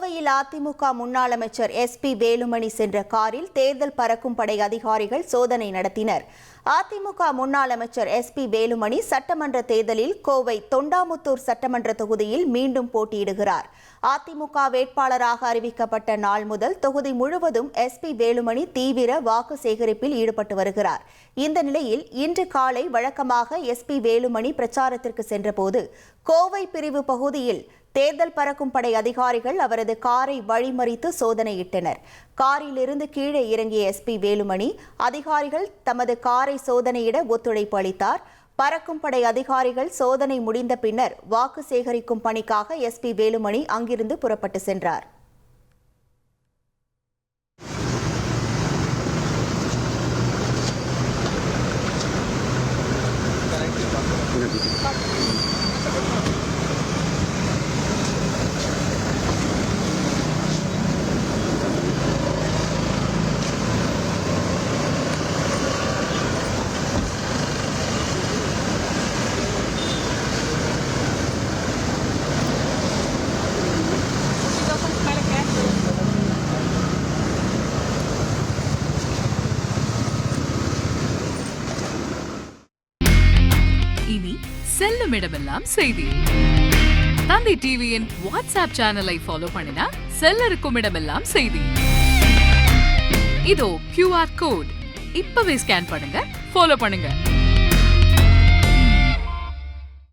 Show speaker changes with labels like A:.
A: கோவையில் அதிமுக முன்னாள் அமைச்சர் SP வேலுமணி சென்ற காரில் தேர்தல் பறக்கும் படை அதிகாரிகள் சோதனை நடத்தினர். அதிமுக முன்னாள் அமைச்சர் SP வேலுமணி சட்டமன்ற தேர்தலில் கோவை தொண்டாமுத்தூர் சட்டமன்ற தொகுதியில் மீண்டும் போட்டியிடுகிறார். அதிமுக வேட்பாளராக அறிவிக்கப்பட்ட நாள் முதல் தொகுதி முழுவதும் SP வேலுமணி தீவிர வாக்கு சேகரிப்பில் ஈடுபட்டு வருகிறார். இந்த நிலையில் இன்று காலை வழக்கமாக SP வேலுமணி பிரச்சாரத்திற்கு சென்றபோது கோவை பிரிவு பகுதியில் தேர்தல் பறக்கும் படை அதிகாரிகள் அவரது காரை வழிமறித்து சோதனையிட்டனர். காரிலிருந்து கீழே இறங்கிய SP வேலுமணி அதிகாரிகள் தமது காரை சோதனையிட ஒத்துழைப்பு அளித்தார். பறக்கும் படை அதிகாரிகள் சோதனை முடிந்த பின்னர் வாக்கு சேகரிக்கும் பணிக்காக SP வேலுமணி அங்கிருந்து புறப்பட்டு சென்றார்.
B: இனி செல்லும் இடமெல்லாம் செய்தி. தந்தை டிவியின் வாட்ஸ்அப் சேனலை ஃபாலோ பண்ணினா செல்ல இருக்கும் இடமெல்லாம் செய்தி. இதோ QR கோட் இப்பவே ஸ்கேன் பண்ணுங்க, ஃபாலோ பண்ணுங்க.